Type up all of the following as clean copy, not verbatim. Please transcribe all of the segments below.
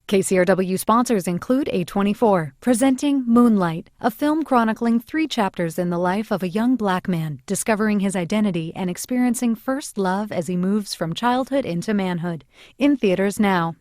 KCRW sponsors include A24, presenting Moonlight, a film chronicling 3 chapters in the life of a young black man discovering his identity and experiencing first love as he moves from childhood into manhood. In theaters now.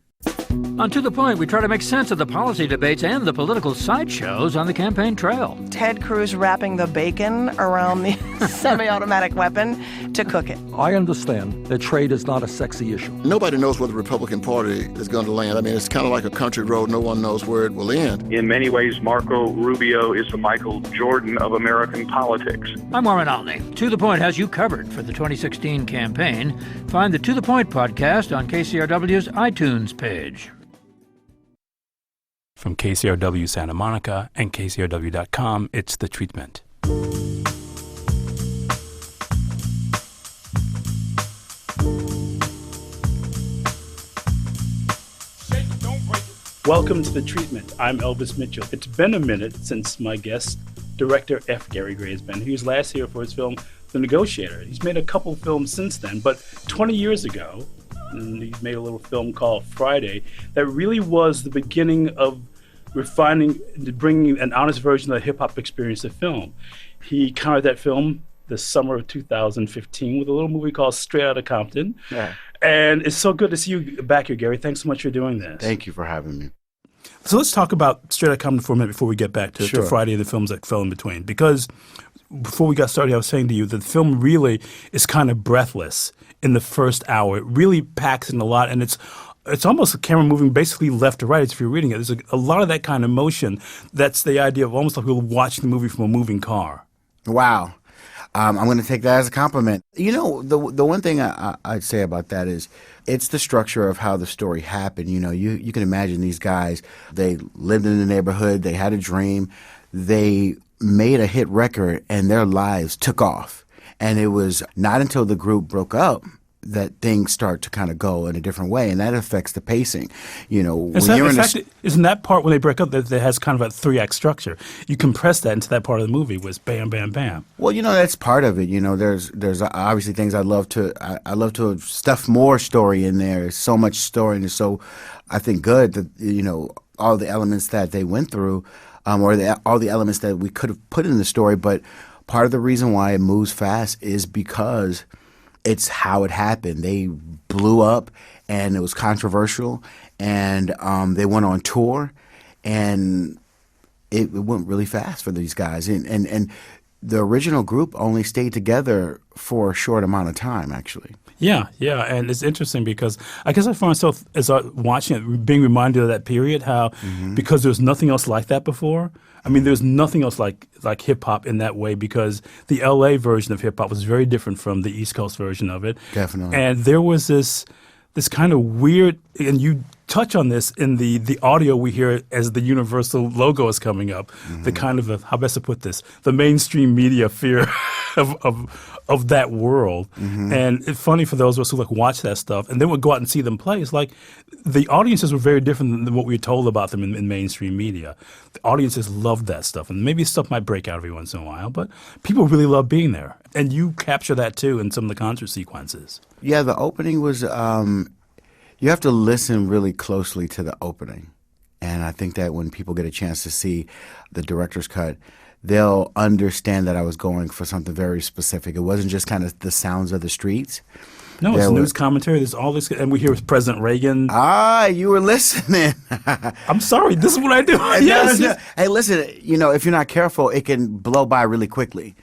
On To The Point, we try to make sense of the policy debates and the political sideshows on the campaign trail. Ted Cruz wrapping the bacon around the semi-automatic weapon to cook it. I understand that trade is not a sexy issue. Nobody knows where the Republican Party is going to land. I mean, it's kind of like a country road. No one knows where it will end. In many ways, Marco Rubio is the Michael Jordan of American politics. I'm Warren Alney. To The Point has you covered for the 2016 campaign. Find the To The Point podcast on KCRW's iTunes page. From KCRW Santa Monica and KCRW.com, it's The Treatment. Welcome to The Treatment. I'm Elvis Mitchell. It's been a minute since my guest, director F. Gary Gray, has been. He was last here for his film, The Negotiator. He's made a couple films since then, but 20 years ago, he made a little film called Friday that really was the beginning of refining, bringing an honest version of the hip-hop experience to film. He countered that film the summer of 2015 with a little movie called Straight Outta Compton. Yeah. And it's so good to see you back here, Gary. Thanks so much for doing this. Thank you for having me. So let's talk about Straight Outta Compton for a minute before we get back to Friday and the films that fell in between. Because before we got started, I was saying to you that the film really is kind of breathless in the first hour. It really packs in a lot, and it's almost a camera moving basically left to right as if you're reading it. There's a lot of that kind of motion. That's the idea of almost like we'll watch the movie from a moving car. Wow. I'm going to take that as a compliment. You know, the one thing I'd say about that is it's the structure of how the story happened. You know, you can imagine these guys, they lived in the neighborhood, they had a dream, they made a hit record, and their lives took off. And it was not until the group broke up that things start to kind of go in a different way, and that affects the pacing. You know, isn't that part when they break up that has kind of a 3-act structure? You compress that into that part of the movie was bam, bam, bam. Well, you know, that's part of it. You know, there's obviously things I love to stuff more story in there. There's so much story, and it's so, I think, good that, you know, all the elements that they went through, all the elements that we could have put in the story. But part of the reason why it moves fast is because it's how it happened. They blew up, and it was controversial, and they went on tour, and it went really fast for these guys. And the original group only stayed together for a short amount of time, actually. Yeah, and it's interesting because I guess I found myself, as I was watching it, being reminded of that period, how because there was nothing else like that before. I mean, there's nothing else like hip-hop in that way, because the L.A. version of hip-hop was very different from the East Coast version of it. Definitely. And there was this kind of weird, and you touch on this in the audio we hear as the Universal logo is coming up, the kind of, how best to put this, the mainstream media fear of that world. And it's funny for those of us who watch that stuff and then would go out and see them play. It's like the audiences were very different than what we were told about them in mainstream media. The audiences loved that stuff, and maybe stuff might break out every once in a while, but people really love being there. And you capture that too in some of the concert sequences. Yeah, the opening was, you have to listen really closely to the opening. And I think that when people get a chance to see the director's cut, they'll understand that I was going for something very specific. It wasn't just kind of the sounds of the streets. No, it's news commentary. There's all this, and we hear President Reagan. Ah, you were listening. I'm sorry. This is what I do. Yes. No. Hey, listen, you know, if you're not careful, it can blow by really quickly.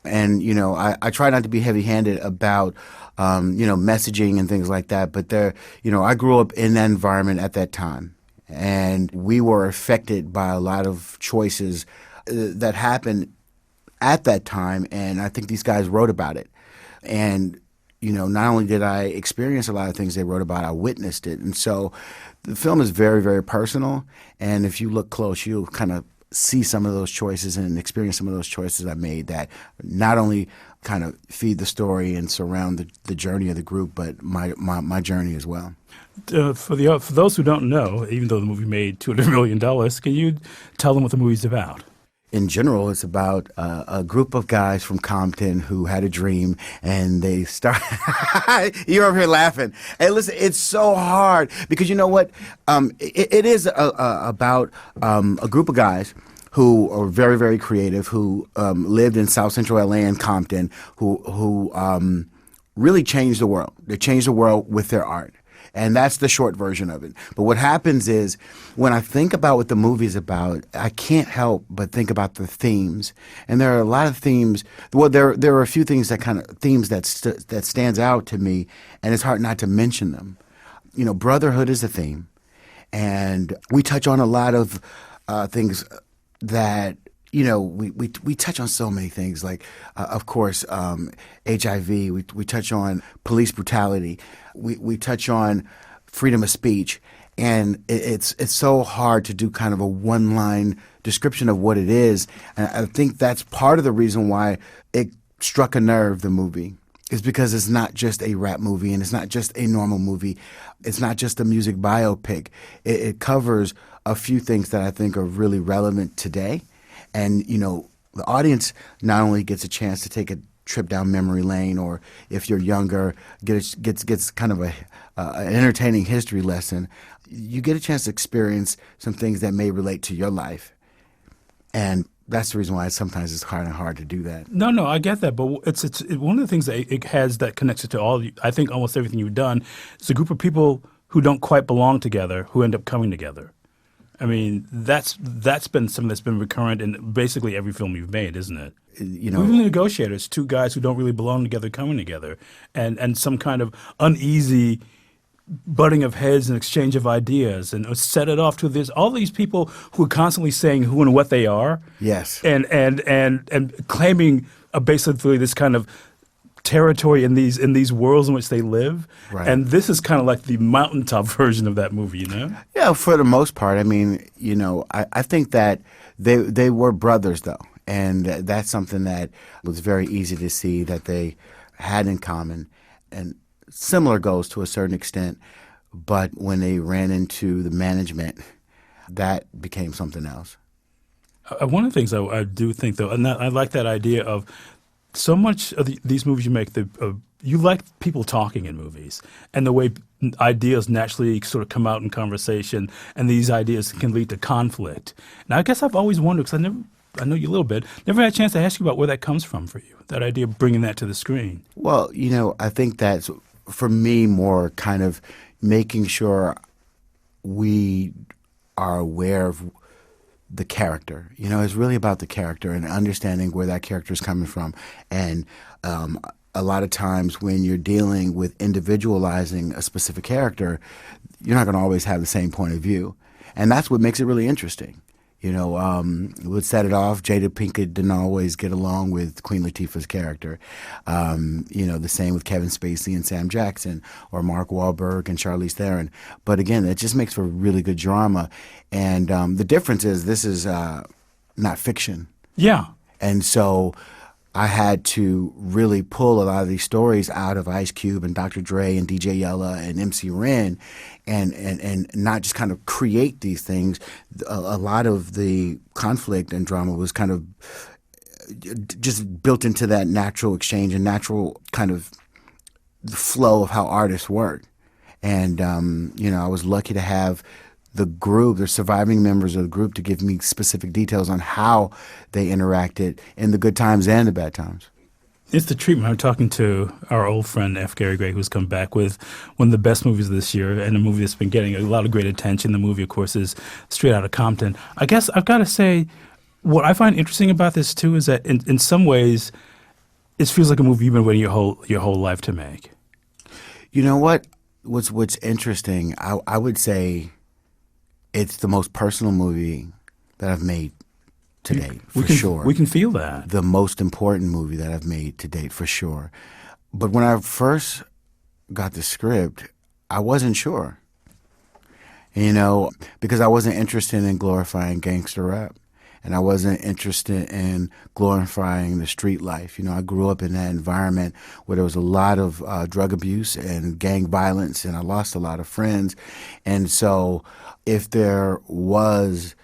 And, you know, I try not to be heavy-handed about, you know, messaging and things like that. But you know, I grew up in that environment at that time. And we were affected by a lot of choices that happened at that time. And I think these guys wrote about it. And, you know, not only did I experience a lot of things they wrote about, I witnessed it. And so the film is very, very personal. And if you look close, you'll kind of see some of those choices and experience some of those choices I made that not only kind of feed the story and surround the journey of the group, but my journey as well. For those who don't know, even though the movie made $200 million, can you tell them what the movie's about? in general, it's about a group of guys from Compton who had a dream, and they start. You're over here laughing. Hey, listen, it's so hard because you know what? It is about a group of guys who are very, very creative, who lived in South Central LA and Compton, who really changed the world. They changed the world with their art. And that's the short version of it. But what happens is, when I think about what the movie's about, I can't help but think about the themes. And there are a lot of themes. Well, there are a few things that stands out to me, and it's hard not to mention them. You know, brotherhood is a theme, and we touch on a lot of things that, you know, we touch on so many things, like, of course, HIV. We touch on police brutality. We touch on freedom of speech. And it's so hard to do kind of a one-line description of what it is. And I think that's part of the reason why it struck a nerve, the movie, is because it's not just a rap movie, and it's not just a normal movie. It's not just a music biopic. It covers a few things that I think are really relevant today. And, you know, the audience not only gets a chance to take a trip down memory lane, or if you're younger, gets kind of an entertaining history lesson, you get a chance to experience some things that may relate to your life. And that's the reason why sometimes it's kind of hard to do that. No, I get that. But it's one of the things that it has that connects it to all, I think almost everything you've done. It's a group of people who don't quite belong together who end up coming together. I mean, that's been something that's been recurrent in basically every film you've made, isn't it? You know, even The Negotiators, two guys who don't really belong together coming together, and some kind of uneasy butting of heads and exchange of ideas, and set it off to this all these people who are constantly saying who and what they are. Yes, and claiming basically this kind of territory in these worlds in which they live. Right. And this is kind of like the mountaintop version of that movie, you know? Yeah, for the most part. I mean, you know, I think that they were brothers, though. And that's something that was very easy to see that they had in common. And similar goals to a certain extent. But when they ran into the management, that became something else. One of the things I do think, though, and I like that idea of so much of these movies you make, you like people talking in movies, and the way ideas naturally sort of come out in conversation, and these ideas can lead to conflict. Now, I guess I've always wondered, because I know you a little bit, never had a chance to ask you about where that comes from for you, that idea of bringing that to the screen. Well, you know, I think that's, for me, more kind of making sure we are aware of the character. You know, it's really about the character and understanding where that character is coming from. And a lot of times when you're dealing with individualizing a specific character, you're not going to always have the same point of view. And that's what makes it really interesting. You know, would set it off, Jada Pinkett didn't always get along with Queen Latifah's character. You know, the same with Kevin Spacey and Sam Jackson, or Mark Wahlberg and Charlize Theron. But again, it just makes for really good drama. And the difference is this is not fiction. Yeah. And so I had to really pull a lot of these stories out of Ice Cube and Dr. Dre and DJ Yella and MC Ren, and not just kind of create these things. A lot of the conflict and drama was kind of just built into that natural exchange and natural kind of flow of how artists work. And, you know, I was lucky to have the group, the surviving members of the group, to give me specific details on how they interacted in the good times and the bad times. It's the treatment. I'm talking to our old friend F. Gary Gray, who's come back with one of the best movies this year, and a movie that's been getting a lot of great attention. The movie, of course, is Straight Outta Compton. I guess I've got to say, what I find interesting about this, too, is that in some ways, it feels like a movie you've been waiting your whole life to make. You know what? What's interesting, I would say it's the most personal movie that I've made to date, for sure. We can feel that. The most important movie that I've made to date, for sure. But when I first got the script, I wasn't sure. You know, because I wasn't interested in glorifying gangster rap. And I wasn't interested in glorifying the street life. You know, I grew up in that environment where there was a lot of drug abuse and gang violence, and I lost a lot of friends. And so if there was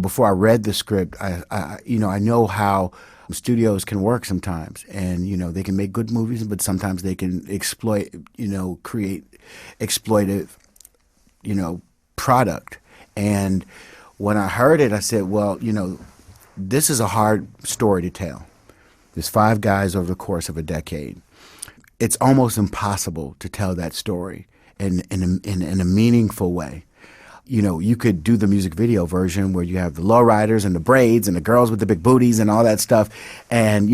before I read the script, I know how studios can work sometimes, and they can make good movies, but sometimes they can create exploitive, product. And when I heard it, I said, well, this is a hard story to tell. There's 5 guys over the course of a decade. It's almost impossible to tell that story in a meaningful way. You could do the music video version where you have the lowriders and the braids and the girls with the big booties and all that stuff, and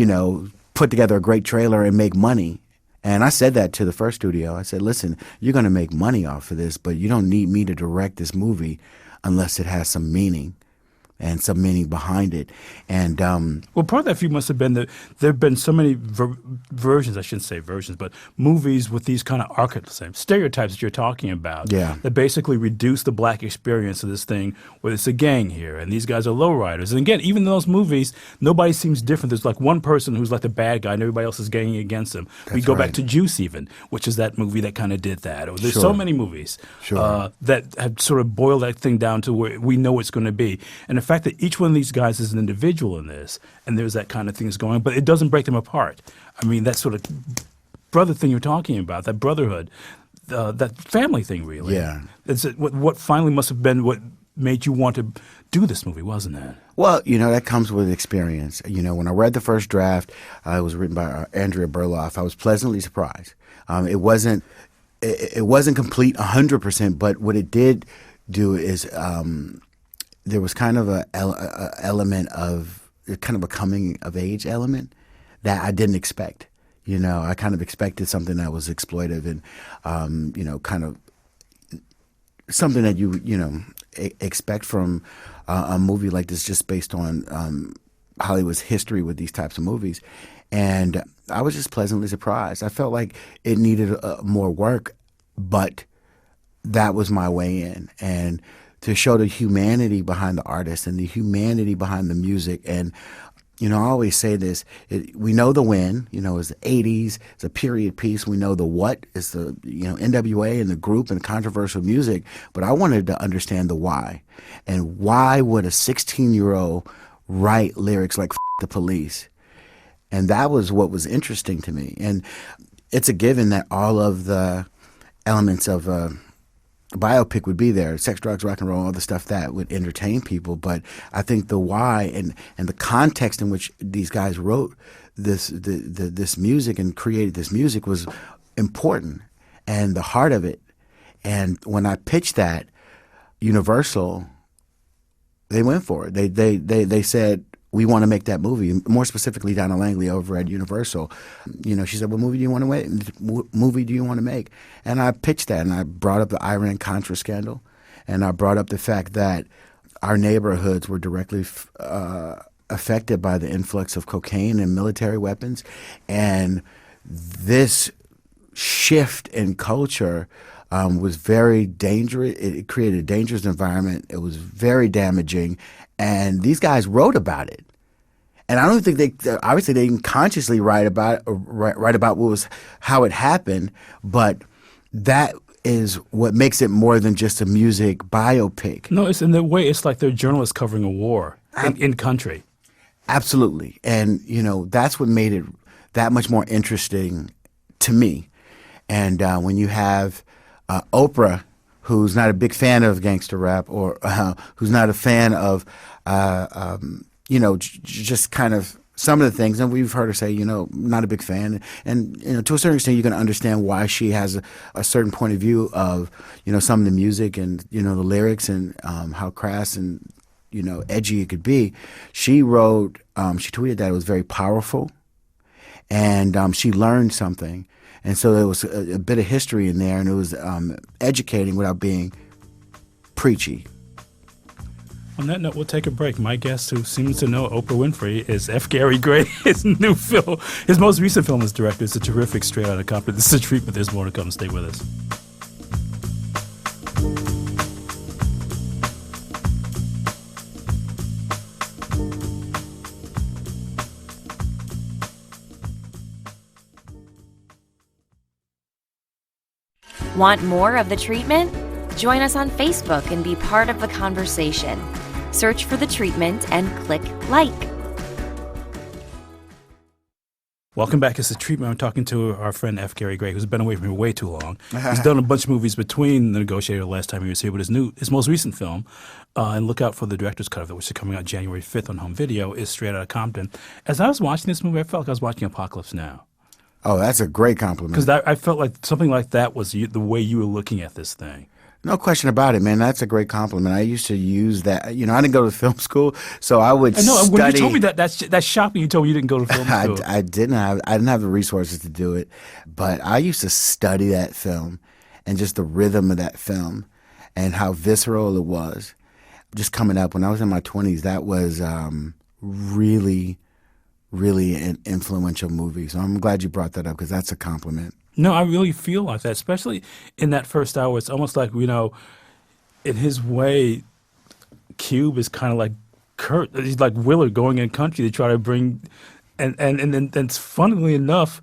put together a great trailer and make money. And I said that to the first studio. I said, listen, you're going to make money off of this, but you don't need me to direct this movie unless it has some meaning and some meaning behind it. And well, part of that view must have been that there have been so many versions, I shouldn't say versions, but movies with these kind of archetypes, stereotypes that you're talking about, that basically reduce the black experience of this thing, where it's a gang here, and these guys are lowriders. And again, even in those movies, nobody seems different. There's like one person who's like the bad guy, and everybody else is ganging against him. We go back to Juice even, which is that movie that kind of did that. Or there's so many movies that have sort of boiled that thing down to where we know it's going to be. And the fact that each one of these guys is an individual in this, and there's that kind of thing that's going on, but it doesn't break them apart. I mean, that sort of brother thing you're talking about, that brotherhood, that family thing, really. Yeah. It's what finally must have been what made you want to do this movie, wasn't it? Well, that comes with experience. When I read the first draft, it was written by Andrea Berloff. I was pleasantly surprised. It wasn't complete 100%, but what it did do is there was kind of a element of kind of a coming of age element that I didn't expect. I kind of expected something that was exploitive and kind of something that you expect from a movie like this, just based on Hollywood's history with these types of movies. And I was just pleasantly surprised. I felt like it needed more work, but that was my way in. And to show the humanity behind the artist and the humanity behind the music. And, I always say this, we know the when, it's the 80s, it's a period piece. We know the what is the, NWA and the group and controversial music. But I wanted to understand the why. And why would a 16-year-old write lyrics like F the police? And that was what was interesting to me. And it's a given that all of the elements of biopic would be there, sex, drugs, rock and roll, all the stuff that would entertain people. But I think the why and the context in which these guys wrote this music and created this music was important, and the heart of it. And when I pitched that, Universal, they went for it. They said, we want to make that movie. More specifically, Donna Langley over at Universal. She said, what movie do you want to make? And I pitched that, and I brought up the Iran-Contra scandal, and I brought up the fact that our neighborhoods were directly affected by the influx of cocaine and military weapons. And this shift in culture was very dangerous. It created a dangerous environment. It was very damaging. And these guys wrote about it. And I don't think obviously they didn't consciously write about how it happened, but that is what makes it more than just a music biopic. No, it's in the way, it's like they're journalists covering a war in country. Absolutely. And, that's what made it that much more interesting to me. And when you have Oprah, who's not a big fan of gangster rap, or who's not a fan of, just kind of some of the things, and we've heard her say, not a big fan. And, to a certain extent, you can understand why she has a certain point of view of, some of the music and, the lyrics and how crass and, edgy it could be. She wrote, she tweeted that it was very powerful, and she learned something. And so there was a bit of history in there, and it was educating without being preachy. On that note, we'll take a break. My guest, who seems to know Oprah Winfrey, is F. Gary Gray. His new film, his most recent film as director, is a terrific Straight Outta Compton. This is a treatment. There's more to come. Stay with us. Want more of The Treatment? Join us on Facebook and be part of the conversation. Search for The Treatment and click like. Welcome back. It's The Treatment. I'm talking to our friend F. Gary Gray, who's been away from here way too long. He's done a bunch of movies between The Negotiator last time he was here, but his most recent film, and look out for the director's cut of it, which is coming out January 5th on home video, is Straight Outta Compton. As I was watching this movie, I felt like I was watching Apocalypse Now. Oh, that's a great compliment. Because I felt like something like that was the way you were looking at this thing. No question about it, man. That's a great compliment. I used to use that. You know, I didn't go to film school, so I would study. When you told me that's shocking. You told me you didn't go to film school. I didn't have the resources to do it, but I used to study that film and just the rhythm of that film and how visceral it was. Just coming up when I was in my 20s, that was really, really an influential movie. So I'm glad you brought that up because that's a compliment. No, I really feel like that, especially in that first hour. It's almost like, you know, in his way, Cube is kind of like Kurt. He's like Willard going in country to try to bring, and then funnily enough,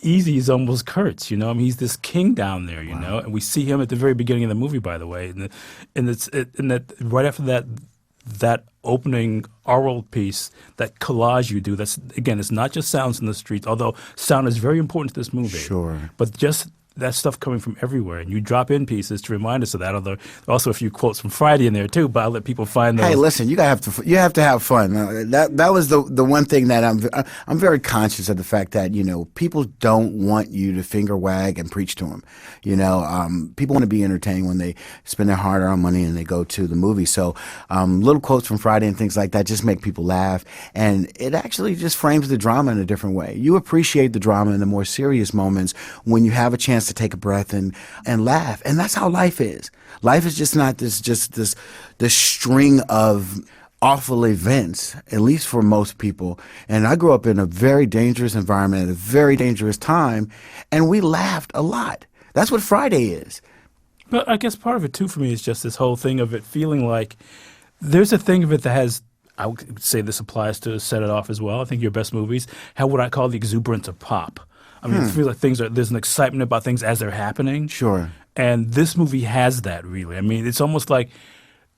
Easy is almost Kurt's, you know. I mean, he's this king down there, you know, and we see him at the very beginning of the movie, by the way, and that right after that opening oral piece, that collage you do, that's, again, it's not just sounds in the streets, although sound is very important to this movie. Sure. But just that stuff coming from everywhere, and you drop in pieces to remind us of that, although also a few quotes from Friday in there too, but I'll let people find those. Hey, listen, you have to have fun. That was the one thing that I'm very conscious of, the fact that, you know, people don't want you to finger wag and preach to them. You know, people want to be entertained when they spend their hard-earned money and they go to the movie. So little quotes from Friday and things like that just make people laugh, and it actually just frames the drama in a different way. You appreciate the drama in the more serious moments when you have a chance to take a breath and laugh, and that's how life is. Life is just not this string of awful events, at least for most people. And I grew up in a very dangerous environment at a very dangerous time, and we laughed a lot. That's what Friday is. But I guess part of it too for me is just this whole thing of it feeling like there's a thing of it that has, I would say this applies to Set It Off as well. I think your best movies have what I call the exuberance of pop. I mean, it feels like there's an excitement about things as they're happening. Sure. And this movie has that, really. I mean, it's almost like,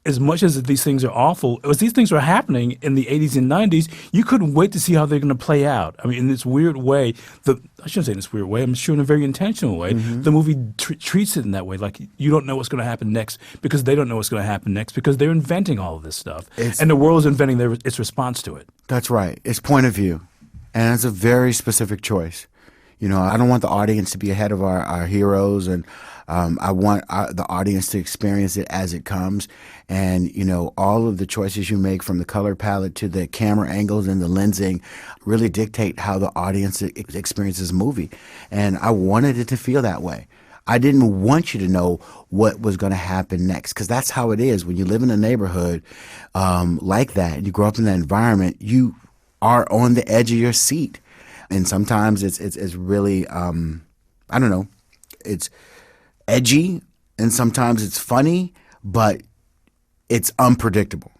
as much as these things are awful, as these things were happening in the 80s and 90s, you couldn't wait to see how they're going to play out. I mean, in this weird way, I shouldn't say in this weird way, I'm sure in a very intentional way, the movie treats it in that way. Like, you don't know what's going to happen next because they don't know what's going to happen next because they're inventing all of this stuff. And the world is inventing its response to it. That's right. It's point of view. And it's a very specific choice. You know, I don't want the audience to be ahead of our heroes, and I want the audience to experience it as it comes. And, you know, all of the choices you make, from the color palette to the camera angles and the lensing, really dictate how the audience experiences the movie. And I wanted it to feel that way. I didn't want you to know what was going to happen next, because that's how it is. When you live in a neighborhood like that, and you grow up in that environment, you are on the edge of your seat. And sometimes it's really, I don't know, it's edgy, and sometimes it's funny, but it's unpredictable.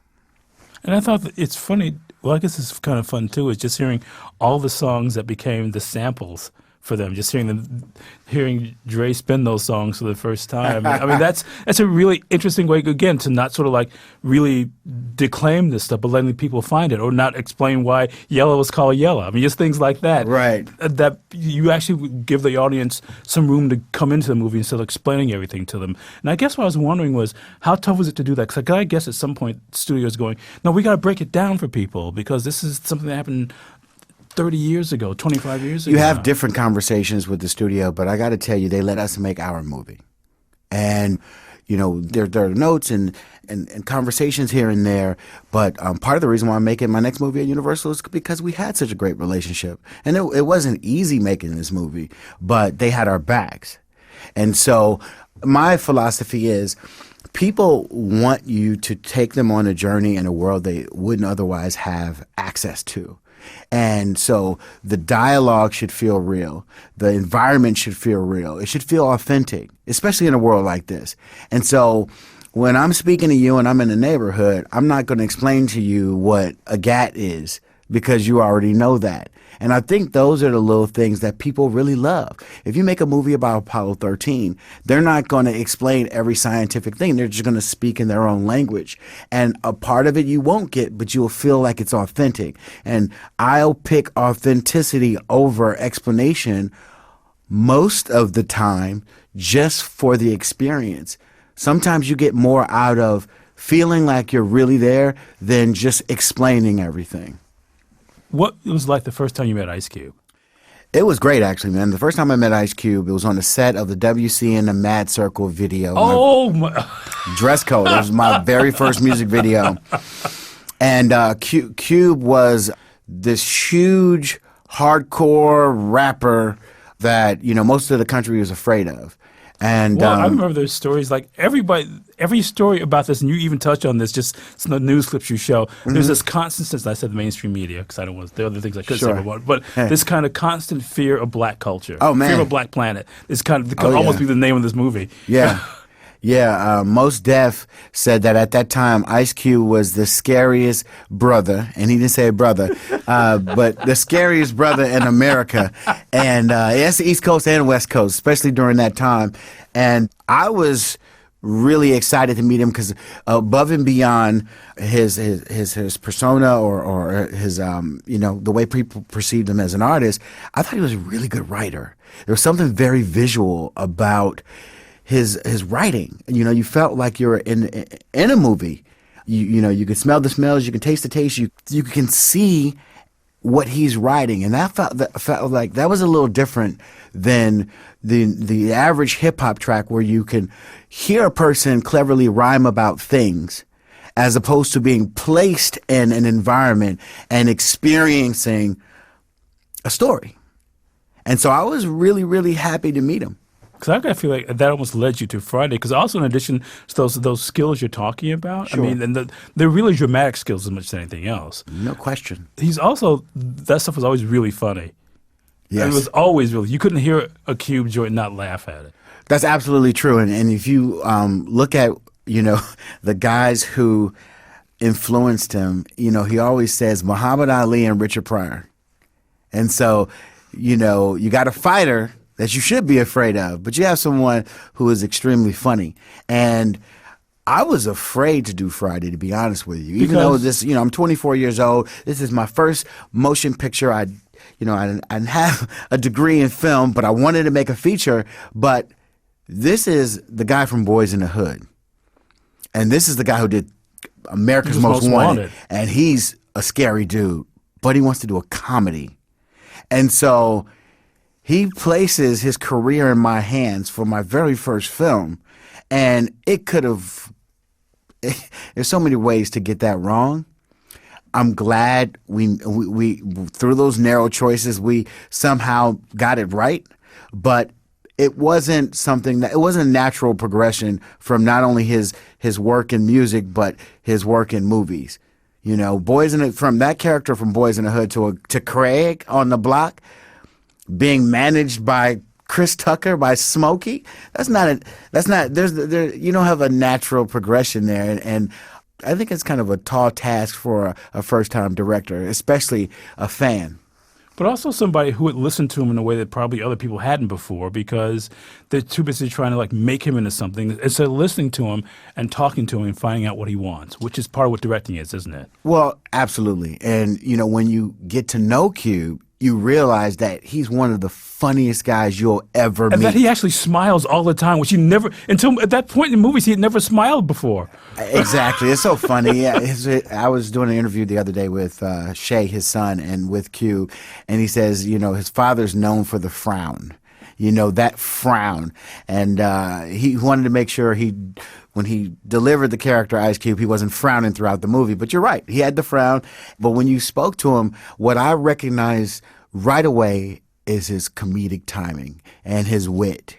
And I thought that it's funny, well, I guess it's kind of fun too, is just hearing all the songs that became the samples for them, just hearing Dre spin those songs for the first time. I mean, that's a really interesting way, again, to not sort of like really declaim this stuff, but letting people find it, or not explain why Yellow is called Yellow. I mean, just things like that. Right. That you actually give the audience some room to come into the movie instead of explaining everything to them. And I guess what I was wondering was, how tough was it to do that? Because I guess at some point, studios going, no, we got to break it down for people, because this is something that happened 30 years ago, 25 years ago. You have different conversations with the studio, but I got to tell you, they let us make our movie. And, you know, there are notes and conversations here and there, but part of the reason why I'm making my next movie at Universal is because we had such a great relationship. And it wasn't easy making this movie, but they had our backs. And so my philosophy is, people want you to take them on a journey in a world they wouldn't otherwise have access to. And so the dialogue should feel real. The environment should feel real. It should feel authentic, especially in a world like this. And so when I'm speaking to you and I'm in a neighborhood, I'm not going to explain to you what a gat is, because you already know that. And I think those are the little things that people really love. If you make a movie about Apollo 13, they're not going to explain every scientific thing. They're just going to speak in their own language. And a part of it you won't get, but you'll feel like it's authentic. And I'll pick authenticity over explanation most of the time just for the experience. Sometimes you get more out of feeling like you're really there than just explaining everything. What it was like the first time you met Ice Cube? It was great, actually, man. The first time I met Ice Cube, it was on the set of the WC and the Mad Circle video. Oh, my. Dress Code. It was my very first music video. And Cube was this huge, hardcore rapper that, most of the country was afraid of. And well, I remember there's stories like every story about this, and you even touch on this, just some of the news clips you show. There's this constant, since I said the mainstream media, because I don't want, there are other things I could say about it, but this kind of constant fear of black culture. Oh, man. Fear of a black planet. This kind of could almost be the name of this movie. Yeah. Yeah, Mos Def said that at that time, Ice Cube was the scariest brother, and he didn't say brother, but the scariest brother in America. And that's the East Coast and West Coast, especially during that time. And I was really excited to meet him because above and beyond his persona or his the way people perceived him as an artist, I thought he was a really good writer. There was something very visual about his writing. You felt like you were in a movie. You could smell the smells, you can taste the taste, you can see what he's writing, and that felt like that was a little different than the average hip hop track where you can hear a person cleverly rhyme about things, as opposed to being placed in an environment and experiencing a story. And so I was really, really happy to meet him. Because I feel like that almost led you to Friday. Because also, in addition to those skills you're talking about, Sure. I mean, and they're really dramatic skills as much as anything else. No question. He's also, that stuff was always really funny. Yes. And it was always really, you couldn't hear a Cube joint and not laugh at it. That's absolutely true. And if you look at, the guys who influenced him, he always says Muhammad Ali and Richard Pryor. And so, you got a fighter that you should be afraid of, but you have someone who is extremely funny. And I was afraid to do Friday, to be honest with you. Even though this, I'm 24 years old. This is my first motion picture. I didn't have a degree in film, but I wanted to make a feature. But this is the guy from Boys in the Hood. And this is the guy who did America's Most Wanted. And he's a scary dude, but he wants to do a comedy. And so he places his career in my hands for my very first film, and it could have. There's so many ways to get that wrong. I'm glad we through those narrow choices we somehow got it right, but it wasn't it wasn't a natural progression from not only his work in music but his work in movies. From that character from Boys in the Hood to Craig on the Block, being managed by Chris Tucker, by Smokey, you don't have a natural progression there. And I think it's kind of a tall task for a first-time director, especially a fan. But also somebody who would listen to him in a way that probably other people hadn't before, because they're too busy trying to make him into something instead of listening to him and talking to him and finding out what he wants, which is part of what directing is, isn't it? Well, absolutely. And, when you get to know Cube, you realize that he's one of the funniest guys you'll ever meet. And that he actually smiles all the time, which he never, until at that point in movies, he had never smiled before. Exactly. It's so funny. Yeah, I was doing an interview the other day with Shay, his son, and with Q, and he says, his father's known for the frown. That frown. And he wanted to make sure when he delivered the character Ice Cube, he wasn't frowning throughout the movie. But you're right, he had the frown. But when you spoke to him, what I recognized right away is his comedic timing and his wit.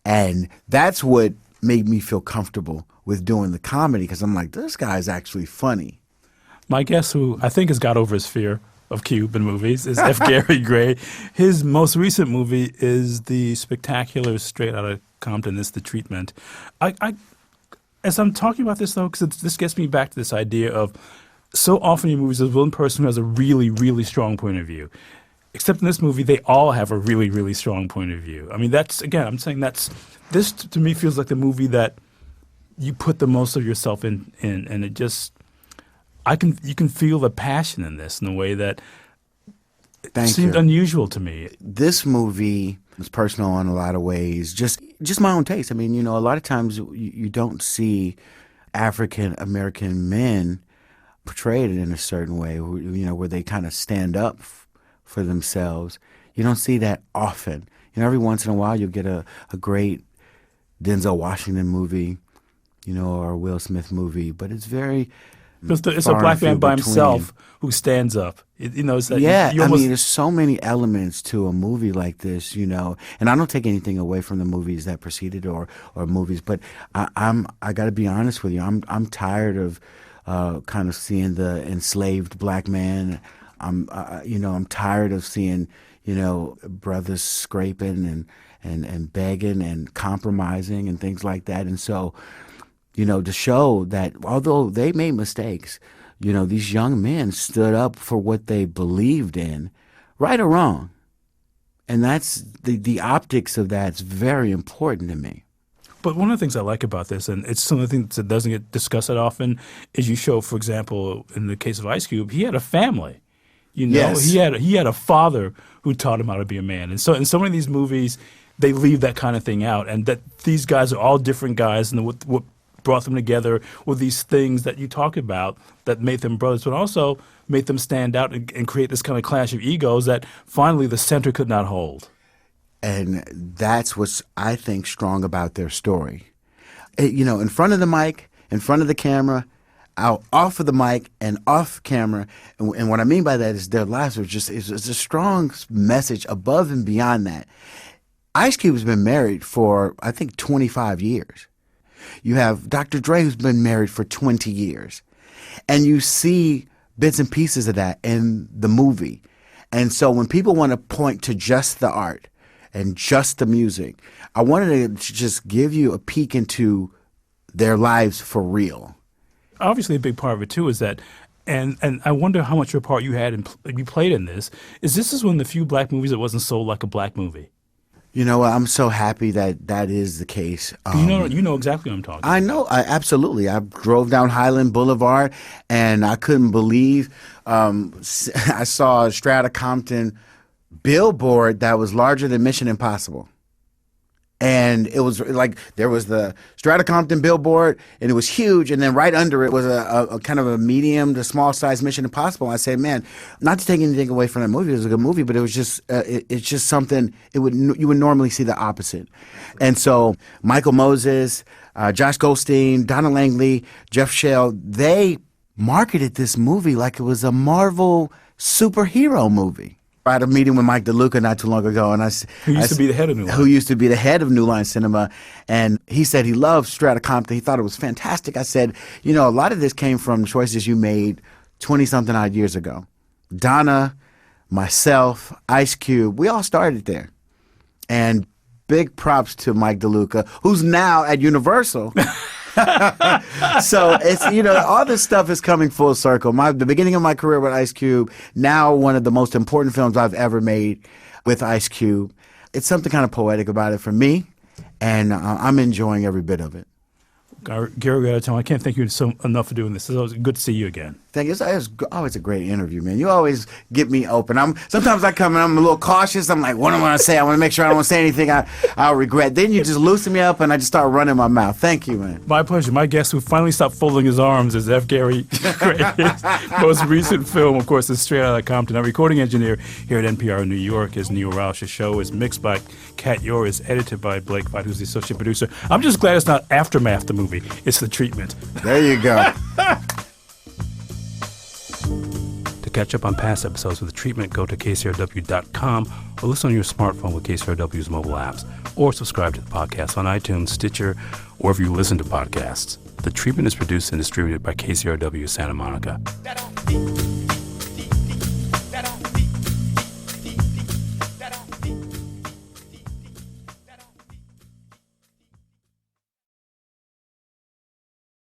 And that's what made me feel comfortable with doing the comedy, because I'm like, this guy's actually funny. My guest, who I think has got over his fear of Cube in movies, is F. Gary Gray. His most recent movie is the spectacular Straight Outta Compton. It's The Treatment. As I'm talking about this, though, because this gets me back to this idea of so often in movies, there's one person who has a really, really strong point of view. Except in this movie, they all have a really, really strong point of view. I mean, this to me feels like the movie that you put the most of yourself in, and it just, you can feel the passion in this in a way that seemed unusual to me. This movie is personal in a lot of ways, just my own taste. I mean, a lot of times you don't see African American men portrayed in a certain way, where they kind of stand up for themselves. You don't see that often. Every once in a while you'll get a great Denzel Washington movie, or a Will Smith movie, but it's very it's a black man by himself who stands up. It's like there's so many elements to a movie like this, and I don't take anything away from the movies that preceded or movies, but I got to be honest with you. I'm tired of kind of seeing the enslaved black man. I'm tired of seeing, brothers scraping and begging and compromising and things like that. And so, to show that although they made mistakes, these young men stood up for what they believed in, right or wrong. And that's the optics of that's very important to me. But one of the things I like about this, and it's some of the things that doesn't get discussed that often, is you show, for example, in the case of Ice Cube, he had a family. Yes. He had a father who taught him how to be a man. And so in so many of these movies, they leave that kind of thing out, and that these guys are all different guys, and what brought them together were these things that you talk about that made them brothers, but also made them stand out and create this kind of clash of egos that finally the center could not hold. And that's what's, I think, strong about their story. In front of the mic, in front of the camera, out off of the mic and off camera. And what I mean by that is their lives are it's a strong message above and beyond that. Ice Cube has been married for, I think, 25 years. You have Dr. Dre, who's been married for 20 years. And you see bits and pieces of that in the movie. And so when people want to point to just the art and just the music, I wanted to just give you a peek into their lives for real. Obviously, a big part of it, too, is that, and I wonder how much of a part you played in this, is one of the few black movies that wasn't sold like a black movie. I'm so happy that is the case. You know exactly what I'm talking about. I know, absolutely. I drove down Highland Boulevard, and I couldn't believe I saw a Straight Outta Compton billboard that was larger than Mission Impossible. And it was like there was the Straight Outta Compton billboard, and it was huge. And then right under it was a kind of a medium to small size Mission Impossible. And I said, man, not to take anything away from that movie, it was a good movie, but it was just it's just something you would normally see the opposite. And so Michael Moses, Josh Goldstein, Donna Langley, Jeff Shell, they marketed this movie like it was a Marvel superhero movie. I had a meeting with Mike DeLuca not too long ago, and who used to be the head of New Line. Who used to be the head of New Line Cinema, and he said he loved Straight Outta Compton. He thought it was fantastic. I said, a lot of this came from choices you made 20-something odd years ago. Donna, myself, Ice Cube, we all started there. And big props to Mike DeLuca, who's now at Universal. So it's all this stuff is coming full circle. The beginning of my career with Ice Cube, now one of the most important films I've ever made with Ice Cube. It's something kind of poetic about it for me, and I'm enjoying every bit of it. Gary, I can't thank you enough for doing this. It's always good to see you again. Thank you. It's always a great interview, man. You always get me open. Sometimes I come and I'm a little cautious. I'm like, what am I going to say? I want to make sure I don't want to say anything I'll regret. Then you just loosen me up and I just start running my mouth. Thank you, man. My pleasure. My guest who finally stopped folding his arms is F. Gary. His most recent film, of course, is Straight Outta Compton. Our recording engineer here at NPR in New York is Neil Roush. The show is mixed by Kat Yor, is edited by Blake White, who's the associate producer. I'm just glad it's not Aftermath, the movie. It's The Treatment. There you go. To catch up on past episodes of The Treatment, go to KCRW.com or listen on your smartphone with KCRW's mobile apps, or subscribe to the podcast on iTunes, Stitcher, or wherever you listen to podcasts. The Treatment is produced and distributed by KCRW Santa Monica.